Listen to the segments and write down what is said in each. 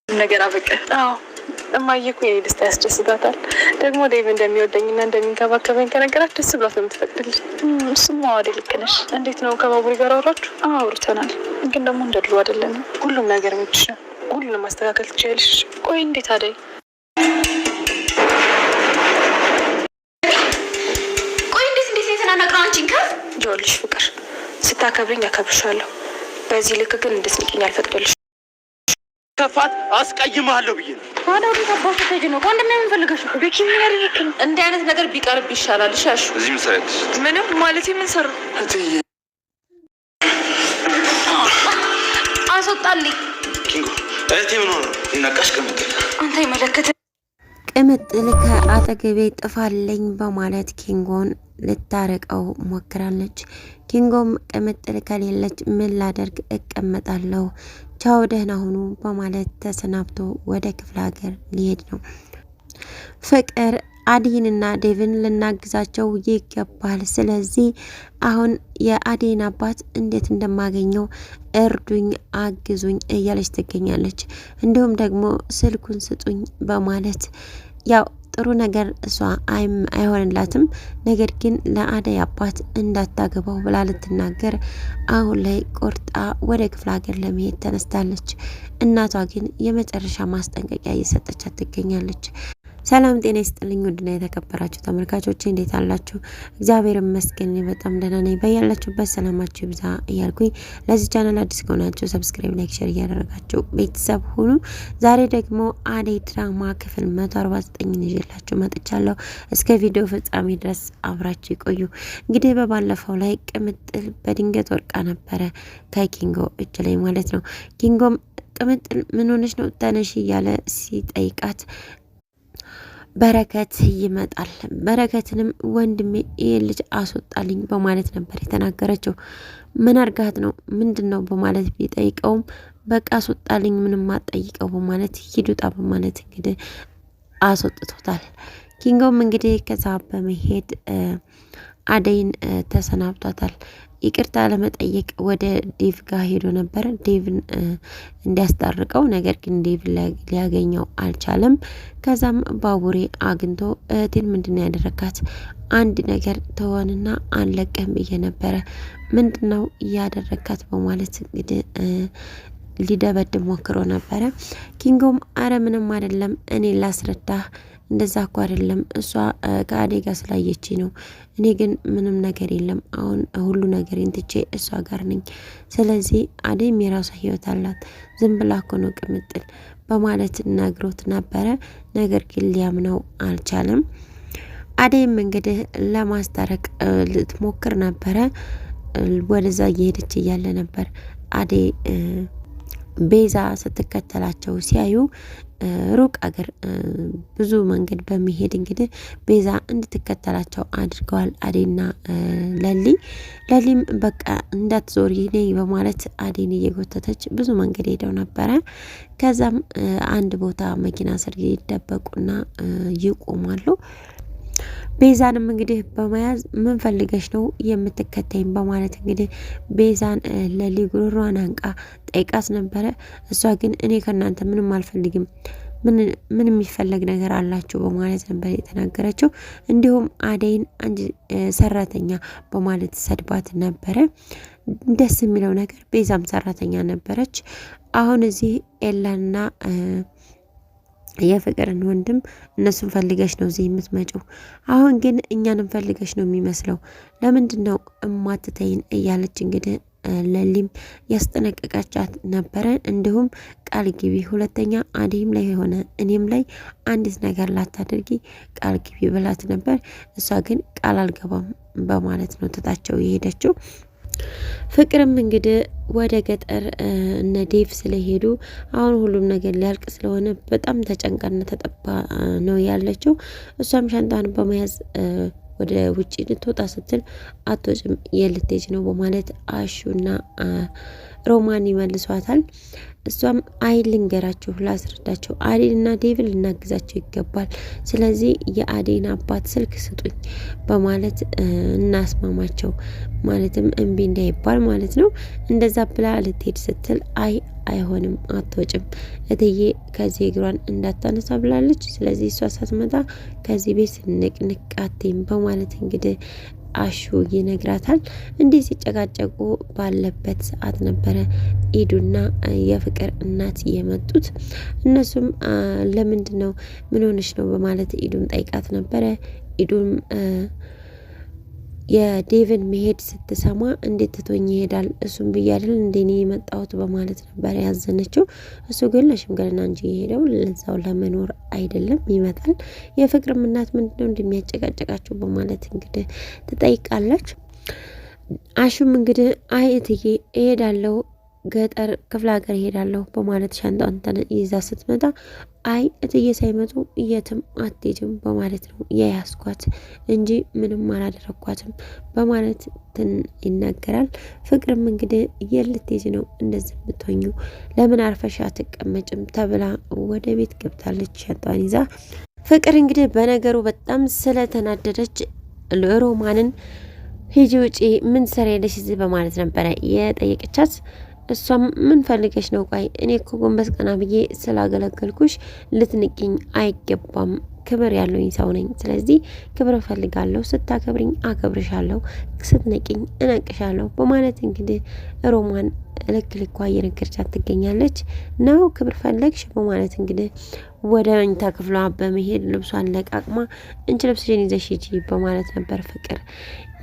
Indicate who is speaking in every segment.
Speaker 1: ነገር አበቀ። አዎ እማዬ እኮ የኔ ደስታ ያስደስታታል። ደግሞ ዴቭ እንደሚወደኝና እንደሚንከባከበኝ ከነገራት ደስ ብሏት ነው የምትፈቅድልኝ። እሱማ ወደ ልክ ነሽ። እንዴት ነው ከባቡሬ ጋር አወራችሁ? አውርተናል፣ ግን ደግሞ እንደ ድሮ አይደለንም። ሁሉም ነገር ምንጭ ነው። ሁሉንም ማስተካከል ትችያለሽ። ቆይ እንዴት አደይ? ቆይ እንዴት የተናነቅነው አንቺን ከፍ ይኸውልሽ፣ ፍቅር ስታከብሪኝ አከብርሻለሁ። በዚህ ልክ ግን እንድትንቂኝ አልፈቅድልሽ።
Speaker 2: ከፋት አስቀይማለሁ ብዬ ነው።
Speaker 1: ታዲያ ወደ ታባሽ ተጅ ነው ወንድም ምን ፈልገሽ ነው? ቤኪ ምን ያደርክ? እንዲህ አይነት ነገር ቢቀርብ ይሻላል። እሺ
Speaker 2: እዚህ ምን ሰራሽ?
Speaker 1: ምንም ማለት ምን ሰራ? አስወጣልኝ።
Speaker 2: ኪንጎ እህቴ ምን ሆነ? እናቃሽ ቅምጥል
Speaker 1: አንተ ይመለከተ
Speaker 3: ቅምጥል ከአጠገቤ ጥፋለኝ በማለት ኪንጎን ልታረቀው ሞክራለች። ኪንጎም ቅምጥል ከሌለች ምን ላደርግ እቀመጣለሁ፣ ቻው ደህና ሁኑ በማለት ተሰናብቶ ወደ ክፍለ ሀገር ሊሄድ ነው። ፍቅር አዴንና ዴቭን ልናግዛቸው ይገባል። ስለዚህ አሁን የአዴን አባት እንዴት እንደማገኘው እርዱኝ፣ አግዙኝ እያለች ትገኛለች። እንዲሁም ደግሞ ስልኩን ስጡኝ በማለት ያው ጥሩ ነገር እሷ አይሆንላትም። ነገር ግን ለአደይ አባት እንዳታገባው ብላ ልትናገር አሁን ላይ ቆርጣ ወደ ክፍለ ሀገር ለመሄድ ተነስታለች። እናቷ ግን የመጨረሻ ማስጠንቀቂያ እየሰጠቻት ትገኛለች። ሰላም ጤና ይስጥልኝ ውድና የተከበራችሁ ተመልካቾች እንዴት አላችሁ? እግዚአብሔር ይመስገን በጣም ደህና ነኝ። በያላችሁበት ሰላማችሁ ይብዛ እያልኩኝ ለዚህ ቻናል አዲስ ከሆናችሁ ሰብስክራይብ፣ ላይክ፣ ሼር እያደረጋችሁ ቤተሰብ ሁኑ። ዛሬ ደግሞ አደይ ድራማ ክፍል 149 ይዤላችሁ መጥቻለሁ። እስከ ቪዲዮ ፍጻሜ ድረስ አብራችሁ ይቆዩ። እንግዲህ በባለፈው ላይ ቅምጥል በድንገት ወርቃ ነበረ ከኪንጎ እጅ ላይ ማለት ነው። ኪንጎም ቅምጥል ምን ሆነች ነው ተነሽ እያለ ሲጠይቃት በረከት ይመጣል። በረከትንም ወንድሜ ይሄ ልጅ አስወጣልኝ በማለት ነበር የተናገረችው። ምን አርጋት ነው ምንድነው በማለት ቢጠይቀውም በቃ አስወጣልኝ ምንም አትጠይቀው በማለት ሂዱጣ በማለት እንግዲህ አስወጥቶታል። ኪንጎም እንግዲህ ከዛ በመሄድ አደይን ተሰናብቷታል። ይቅርታ ለመጠየቅ ወደ ዴቭ ጋር ሄዶ ነበር ዴቭን እንዲያስታርቀው። ነገር ግን ዴቭ ሊያገኘው አልቻለም። ከዛም ባቡሬ አግኝቶ እህቴን ምንድነው ያደረካት? አንድ ነገር ተወንና አንለቀህም ብዬ ነበረ፣ ምንድነው ያደረካት በማለት እንግዲህ ሊደበድብ ሞክሮ ነበረ። ኪንጎም አረ ምንም አይደለም እኔ ላስረዳህ፣ እንደዛ እኮ አይደለም እሷ ከአደይ ጋር ስላየች ነው። እኔ ግን ምንም ነገር የለም። አሁን ሁሉ ነገር እንትቼ እሷ ጋር ነኝ። ስለዚህ አደይም የራሷ ህይወት አላት። ዝም ብላ እኮ ነው ቅምጥል በማለት ነግሮት ነበረ። ነገር ግን ሊያምነው አልቻለም። አደይም እንግዲህ ለማስታረቅ ልትሞክር ነበረ። ወደዛ እየሄደች እያለ ነበር አደይ ቤዛ ስትከተላቸው ሲያዩ ሩቅ አገር ብዙ መንገድ በሚሄድ እንግዲህ ቤዛ እንድትከተላቸው አድርገዋል አዴና ለሊም በቃ እንዳትዞሪ ነይ በማለት አዴን እየጎተተች ብዙ መንገድ ሄደው ነበረ። ከዛም አንድ ቦታ መኪና ስር ይደበቁና ይቆማሉ። ቤዛንም እንግዲህ በመያዝ ምን ፈልገሽ ነው የምትከተይም በማለት እንግዲህ ቤዛን ለሊ ጉሮሯን አንቃ ጠይቃት ነበረ። እሷ ግን እኔ ከናንተ ምንም አልፈልግም፣ ምን የሚፈለግ ነገር አላችሁ በማለት ነበር የተናገረችው። እንዲሁም አደይን አንድ ሰራተኛ በማለት ሰድባት ነበረ። ደስ የሚለው ነገር ቤዛም ሰራተኛ ነበረች። አሁን እዚህ ኤላና የፍቅርን ወንድም እነሱን ፈልገሽ ነው እዚህ የምትመጪው? አሁን ግን እኛንም ፈልገሽ ነው የሚመስለው። ለምንድን ነው እማትተይን? እያለች እንግዲህ ለሊም ያስጠነቀቀቻት ነበረ። እንዲሁም ቃል ግቢ፣ ሁለተኛ አደይም ላይ ሆነ እኔም ላይ አንዲት ነገር ላታደርጊ ቃል ግቢ ብላት ነበር። እሷ ግን ቃል አልገባም በማለት ነው ትታቸው የሄደችው። ፍቅርም እንግዲህ ወደ ገጠር እነ ዴቭ ስለሄዱ አሁን ሁሉም ነገር ሊያልቅ ስለሆነ በጣም ተጨንቃና ተጠባ ነው ያለችው። እሷም ሻንጣን በመያዝ ወደ ውጪ ልትወጣ ስትል አትወጭም የልትሄጂ ነው በማለት አሹና ሮማን ይመልሷታል። እሷም አይ ልንገራችሁ፣ ላስረዳቸው፣ አዴንና ዴቭን ልናግዛቸው ይገባል። ስለዚህ የአዴን አባት ስልክ ስጡኝ በማለት እናስማማቸው፣ ማለትም እምቢ እንዳይባል ማለት ነው። እንደዛ ብላ ልትሄድ ስትል አይ አይሆንም፣ አትወጭም እትዬ ከዚህ እግሯን እንዳታነሳ ብላለች። ስለዚህ እሷ ሳትመጣ ከዚህ ቤት ንቅንቃቴም በማለት እንግዲህ አሹ ይነግራታል። እንዲህ ሲጨቃጨቁ ባለበት ሰዓት ነበረ ኢዱና የፍቅር እናት የመጡት። እነሱም ለምንድን ነው ምን ሆነሽ ነው በማለት ኢዱን ጠይቃት ነበረ። ኢዱም የዴቭን መሄድ ስትሰማ እንዴት ትቶኝ ይሄዳል? እሱም ብያደል እንደኔ የመጣሁት በማለት ነበር ያዘነችው። እሱ ግን ለሽምግልና እንጂ የሄደው ለዛው ለመኖር አይደለም፣ ይመጣል። የፍቅርም እናት ምንድነው እንደሚያጨቃጨቃችሁ በማለት እንግዲህ ትጠይቃለች። አሹም እንግዲህ አይ እትዬ እሄዳለሁ ገጠር ክፍለ ሀገር ሄዳለሁ በማለት ሻንጣን ይዛ ስትመጣ አይ እትዬ ሳይመጡ የትም አትሄድም በማለት ነው የያዝኳት እንጂ ምንም አላደረኳትም በማለት ይናገራል። ፍቅርም እንግዲህ የልትሄጂ ነው እንደዚህ ብትሆኙ ለምን አርፈሻ አትቀመጭም ተብላ ወደ ቤት ገብታለች ሻንጣን ይዛ። ፍቅር እንግዲህ በነገሩ በጣም ስለተናደደች ሮማንን ሂጂ ውጪ ምን ትሰሪያለሽ እዚህ በማለት ነበረ የጠየቀቻት። እሷም ምን ፈልገሽ ነው? ቆይ እኔ እኮ ጎንበስ ቀና ብዬ ስላገለገልኩሽ ልትንቂኝ አይገባም። ክብር ያለኝ ሰው ነኝ። ስለዚህ ክብር እፈልጋለሁ። ስታከብሪኝ አከብርሻለሁ፣ ስትነቂኝ እነቅሻለሁ በማለት እንግዲህ ሮማን ልክ ልኳ እየነገረቻት ትገኛለች። ነው ክብር ፈለግሽ በማለት እንግዲህ ወደ መኝታ ክፍሏ በመሄድ ልብሷን ለቃቅማ እንቺ ልብስሽን ይዘሽ ሂጂ በማለት ነበር ፍቅር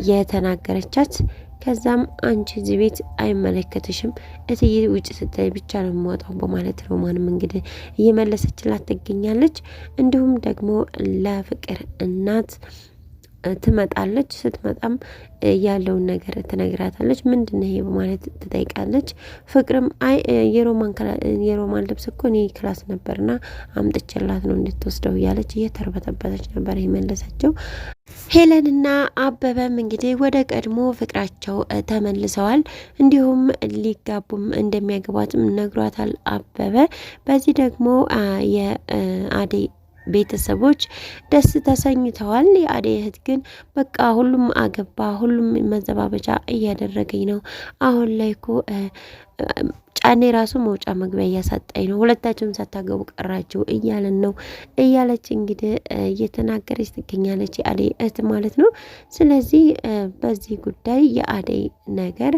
Speaker 3: የተናገረቻት። ከዛም አንቺ እዚህ ቤት አይመለከትሽም እትዬ ውጭ ስትይ ብቻ ነው የምወጣው በማለት ሮማንም እንግዲህ እየመለሰችላት ትገኛለች። እንዲሁም ደግሞ ለፍቅር እናት ትመጣለች። ስትመጣም ያለውን ነገር ትነግራታለች። ምንድነው ይሄ በማለት ትጠይቃለች። ፍቅርም አይ የሮማን ልብስ እኮ እኔ ክላስ ነበርና አምጥቼላት ነው እንድትወስደው እያለች እየተርበተበተች ነበር የመለሰችው። ሄለንና አበበም እንግዲህ ወደ ቀድሞ ፍቅራቸው ተመልሰዋል። እንዲሁም ሊጋቡም እንደሚያገባትም ነግሯታል አበበ። በዚህ ደግሞ የአደይ ቤተሰቦች ደስ ተሰኝተዋል። የአደይ እህት ግን በቃ ሁሉም አገባ፣ ሁሉም መዘባበቻ እያደረገኝ ነው። አሁን ላይ እኮ ጫኔ ራሱ መውጫ መግቢያ እያሳጣኝ ነው፣ ሁለታችሁም ሳታገቡ ቀራችሁ እያለን ነው እያለች እንግዲህ እየተናገረች ትገኛለች፣ የአደይ እህት ማለት ነው። ስለዚህ በዚህ ጉዳይ የአደይ ነገር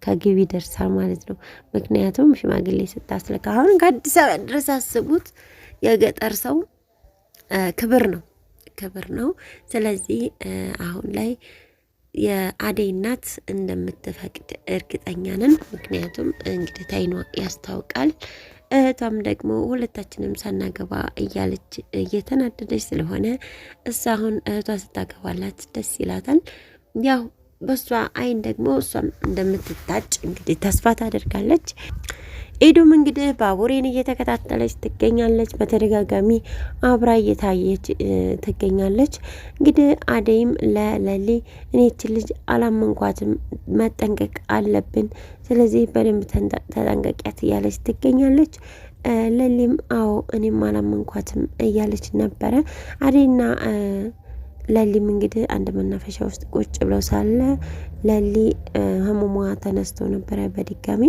Speaker 3: ከግብ ይደርሳል ማለት ነው። ምክንያቱም ሽማግሌ ስታስልክ አሁን ከአዲስ አበባ ድረስ አስቡት። የገጠር ሰው ክብር ነው። ስለዚህ አሁን ላይ የአደይ እናት እንደምትፈቅድ እርግጠኛ ነን። ምክንያቱም እንግዲህ ታይኗ ያስታውቃል። እህቷም ደግሞ ሁለታችንም ሳናገባ እያለች እየተናደደች ስለሆነ እሷ አሁን እህቷ ስታገባላት ደስ ይላታል። ያው በሷ አይን ደግሞ እሷም እንደምትታጭ እንግዲህ ተስፋ ታደርጋለች። ኤዱም እንግዲህ ባቡሬን እየተከታተለች ትገኛለች። በተደጋጋሚ አብራ እየታየች ትገኛለች። እንግዲህ አደይም ለለሊ እኔችን ልጅ አላመንኳትም፣ መጠንቀቅ አለብን፣ ስለዚህ በደንብ ተጠንቀቂያት እያለች ትገኛለች። ለሊም አዎ እኔም አላመንኳትም እያለች ነበረ። አደይና ለሊም እንግዲህ አንድ መናፈሻ ውስጥ ቁጭ ብለው ሳለ ለሊ ህመሟ ተነስቶ ነበረ። በድጋሚ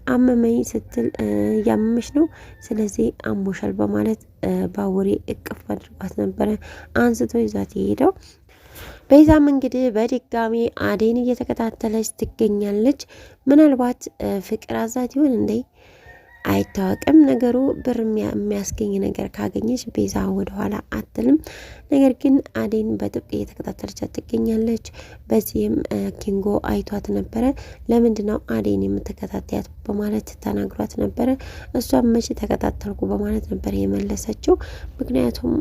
Speaker 3: አመመኝ ስትል እያመመሽ ነው፣ ስለዚህ አሞሻል በማለት ባቡሬ እቅፍ አድርጓት ነበረ አንስቶ ይዛት የሄደው። ቤዛም እንግዲህ በድጋሚ አደይን እየተከታተለች ትገኛለች። ምናልባት ፍቅር አዛት ይሆን እንዴ? አይታወቅም። ነገሩ ብር የሚያስገኝ ነገር ካገኘች ቤዛ ወደኋላ አትልም። ነገር ግን አደይን በጥብቅ እየተከታተለቻት ትገኛለች። በዚህም ኪንጎ አይቷት ነበረ። ለምንድነው አደይን የምትከታተያት በማለት ተናግሯት ነበረ። እሷም መቼ ተከታተልኩ በማለት ነበር የመለሰችው። ምክንያቱም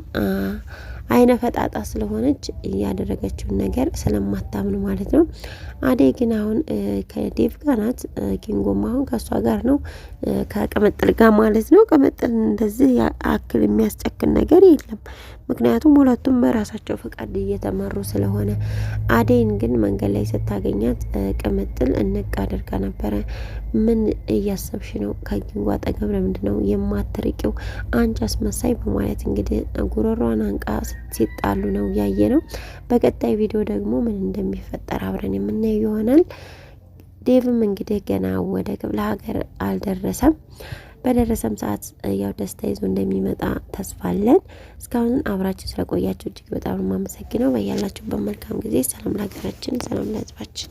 Speaker 3: አይነ ፈጣጣ ስለሆነች ያደረገችውን ነገር ስለማታምን ማለት ነው። አደይ ግን አሁን ከዴቭ ጋር ናት። ኪንጎም አሁን ከእሷ ጋር ነው፣ ከቅምጥል ጋር ማለት ነው። ቅምጥል እንደዚህ አክል የሚያስጨክን ነገር የለም። ምክንያቱም ሁለቱም በራሳቸው ፍቃድ እየተመሩ ስለሆነ። አደይን ግን መንገድ ላይ ስታገኛት ቅምጥል እንቅ አድርጋ ነበረ። ምን እያሰብሽ ነው? ከኪንጎ አጠገብ ለምንድን ነው የማትርቂው? አንቺ አስመሳይ በማለት እንግዲህ ጉሮሯን አንቃ ሲጣሉ ነው ያየ ነው። በቀጣይ ቪዲዮ ደግሞ ምን እንደሚፈጠር አብረን የምናየው ይሆናል። ዴቭም እንግዲህ ገና ወደ ክፍለ ሀገር አልደረሰም። በደረሰም ሰዓት ያው ደስታ ይዞ እንደሚመጣ ተስፋ አለን። እስካሁን አብራችሁ ስለቆያችሁ እጅግ በጣም ነው የማመሰግነው። በያላችሁበት መልካም ጊዜ። ሰላም ለሀገራችን፣ ሰላም ለሕዝባችን።